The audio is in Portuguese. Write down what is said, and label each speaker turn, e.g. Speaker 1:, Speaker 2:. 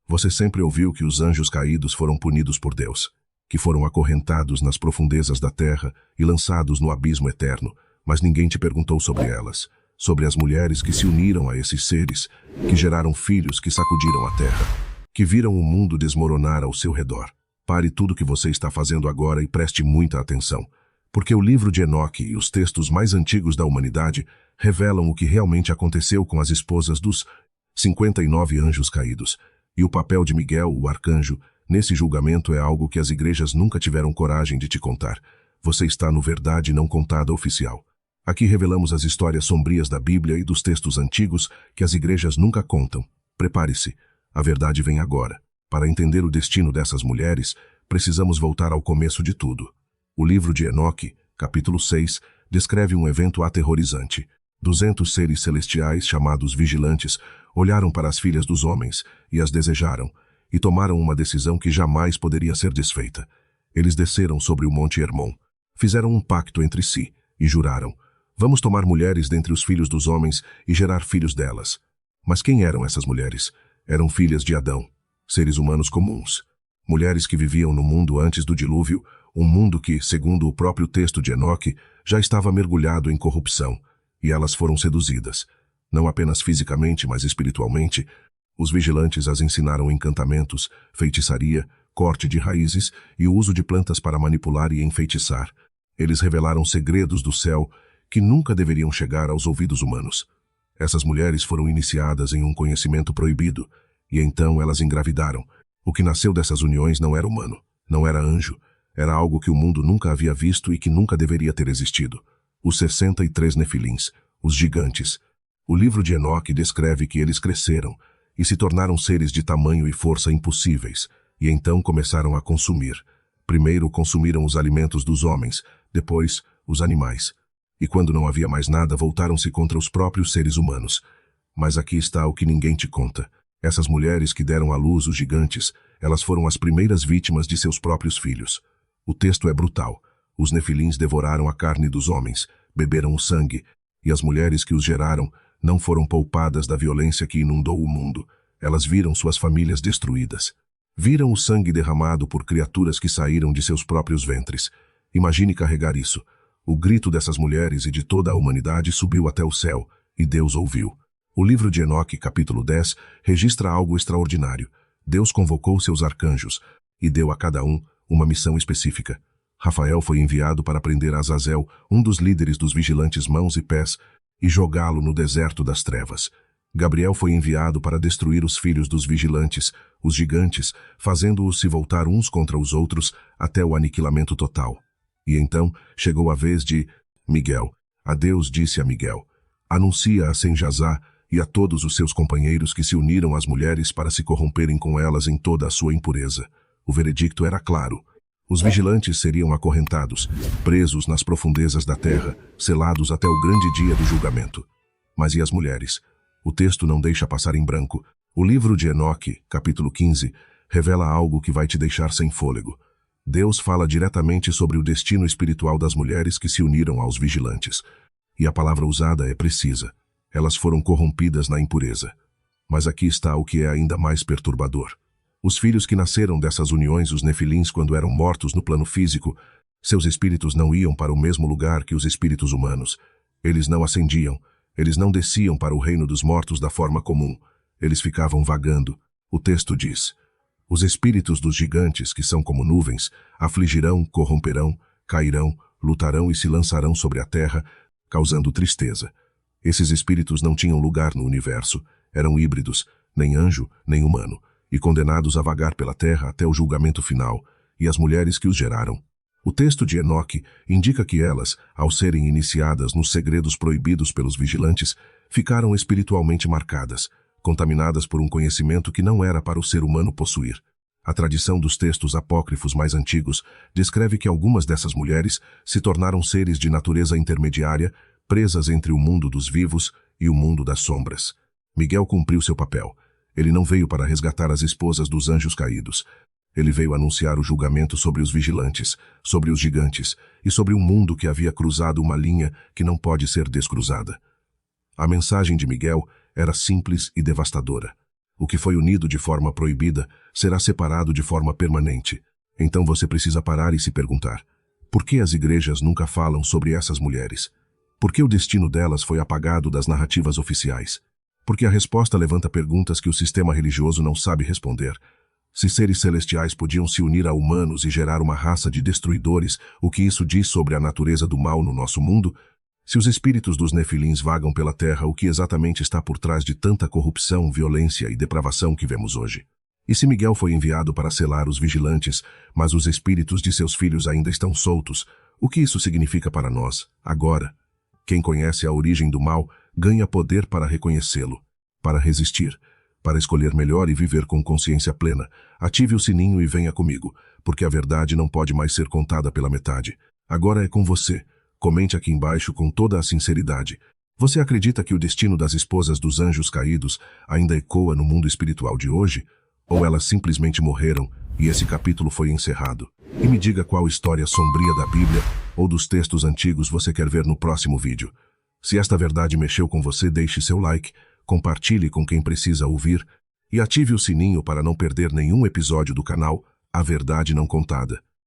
Speaker 1: Você sempre ouviu que os anjos caídos foram punidos por Deus, que foram acorrentados nas profundezas da terra e lançados no abismo eterno, mas ninguém te perguntou sobre elas, sobre as mulheres que se uniram a esses seres, que geraram filhos que sacudiram a terra, que viram o mundo desmoronar ao seu redor. Pare tudo o que você está fazendo agora e preste muita atenção, porque o livro de Enoque e os textos mais antigos da humanidade revelam o que realmente aconteceu com as esposas dos 59 anjos caídos, e o papel de Miguel, o arcanjo, nesse julgamento é algo que as igrejas nunca tiveram coragem de te contar. Você está no Verdade Não Contada Oficial. Aqui revelamos as histórias sombrias da Bíblia e dos textos antigos que as igrejas nunca contam. Prepare-se, a verdade vem agora. Para entender o destino dessas mulheres, precisamos voltar ao começo de tudo. O livro de Enoque, capítulo 6, descreve um evento aterrorizante. 200 seres celestiais, chamados vigilantes, olharam para as filhas dos homens e as desejaram, e tomaram uma decisão que jamais poderia ser desfeita. Eles desceram sobre o Monte Hermon, fizeram um pacto entre si e juraram: vamos tomar mulheres dentre os filhos dos homens e gerar filhos delas. Mas quem eram essas mulheres? Eram filhas de Adão, seres humanos comuns. Mulheres que viviam no mundo antes do dilúvio, um mundo que, segundo o próprio texto de Enoque, já estava mergulhado em corrupção, e elas foram seduzidas. Não apenas fisicamente, mas espiritualmente. Os vigilantes as ensinaram encantamentos, feitiçaria, corte de raízes e o uso de plantas para manipular e enfeitiçar. Eles revelaram segredos do céu que nunca deveriam chegar aos ouvidos humanos. Essas mulheres foram iniciadas em um conhecimento proibido, e então elas engravidaram. O que nasceu dessas uniões não era humano, não era anjo, era algo que o mundo nunca havia visto e que nunca deveria ter existido. Os 63 nefilins, os gigantes. O livro de Enoque descreve que eles cresceram e se tornaram seres de tamanho e força impossíveis, e então começaram a consumir. Primeiro consumiram os alimentos dos homens, depois os animais. E quando não havia mais nada, voltaram-se contra os próprios seres humanos. Mas aqui está o que ninguém te conta. Essas mulheres que deram à luz os gigantes, elas foram as primeiras vítimas de seus próprios filhos. O texto é brutal. Os nefilins devoraram a carne dos homens, beberam o sangue, e as mulheres que os geraram não foram poupadas da violência que inundou o mundo. Elas viram suas famílias destruídas. Viram o sangue derramado por criaturas que saíram de seus próprios ventres. Imagine carregar isso. O grito dessas mulheres e de toda a humanidade subiu até o céu, e Deus ouviu. O livro de Enoque, capítulo 10, registra algo extraordinário. Deus convocou seus arcanjos e deu a cada um uma missão específica. Rafael foi enviado para prender Azazel, um dos líderes dos vigilantes mãos e pés, e jogá-lo no deserto das trevas. Gabriel foi enviado para destruir os filhos dos vigilantes, os gigantes, fazendo-os se voltar uns contra os outros até o aniquilamento total. E então chegou a vez de Miguel. A Deus disse a Miguel: anuncia a Sem-Jazá e a todos os seus companheiros que se uniram às mulheres para se corromperem com elas em toda a sua impureza. O veredicto era claro. Os vigilantes seriam acorrentados, presos nas profundezas da terra, selados até o grande dia do julgamento. Mas e as mulheres? O texto não deixa passar em branco. O livro de Enoque, capítulo 15, revela algo que vai te deixar sem fôlego. Deus fala diretamente sobre o destino espiritual das mulheres que se uniram aos vigilantes. E a palavra usada é precisa. Elas foram corrompidas na impureza. Mas aqui está o que é ainda mais perturbador. Os filhos que nasceram dessas uniões, os nefilins, quando eram mortos no plano físico, seus espíritos não iam para o mesmo lugar que os espíritos humanos. Eles não ascendiam, eles não desciam para o reino dos mortos da forma comum. Eles ficavam vagando. O texto diz: os espíritos dos gigantes, que são como nuvens, afligirão, corromperão, cairão, lutarão e se lançarão sobre a terra, causando tristeza. Esses espíritos não tinham lugar no universo, eram híbridos, nem anjo, nem humano, e condenados a vagar pela terra até o julgamento final, e as mulheres que os geraram. O texto de Enoque indica que elas, ao serem iniciadas nos segredos proibidos pelos vigilantes, ficaram espiritualmente marcadas, contaminadas por um conhecimento que não era para o ser humano possuir. A tradição dos textos apócrifos mais antigos descreve que algumas dessas mulheres se tornaram seres de natureza intermediária, presas entre o mundo dos vivos e o mundo das sombras. Miguel cumpriu seu papel. Ele não veio para resgatar as esposas dos anjos caídos. Ele veio anunciar o julgamento sobre os vigilantes, sobre os gigantes e sobre um mundo que havia cruzado uma linha que não pode ser descruzada. A mensagem de Miguel era simples e devastadora. O que foi unido de forma proibida será separado de forma permanente. Então você precisa parar e se perguntar: por que as igrejas nunca falam sobre essas mulheres? Por que o destino delas foi apagado das narrativas oficiais? Porque a resposta levanta perguntas que o sistema religioso não sabe responder. Se seres celestiais podiam se unir a humanos e gerar uma raça de destruidores, o que isso diz sobre a natureza do mal no nosso mundo? Se os espíritos dos nefilins vagam pela terra, o que exatamente está por trás de tanta corrupção, violência e depravação que vemos hoje? E se Miguel foi enviado para selar os vigilantes, mas os espíritos de seus filhos ainda estão soltos, o que isso significa para nós, agora? Quem conhece a origem do mal ganha poder para reconhecê-lo, para resistir, para escolher melhor e viver com consciência plena. Ative o sininho e venha comigo, porque a verdade não pode mais ser contada pela metade. Agora é com você. Comente aqui embaixo com toda a sinceridade. Você acredita que o destino das esposas dos anjos caídos ainda ecoa no mundo espiritual de hoje? Ou elas simplesmente morreram e esse capítulo foi encerrado? E me diga qual história sombria da Bíblia ou dos textos antigos você quer ver no próximo vídeo. Se esta verdade mexeu com você, deixe seu like, compartilhe com quem precisa ouvir e ative o sininho para não perder nenhum episódio do canal A Verdade Não Contada.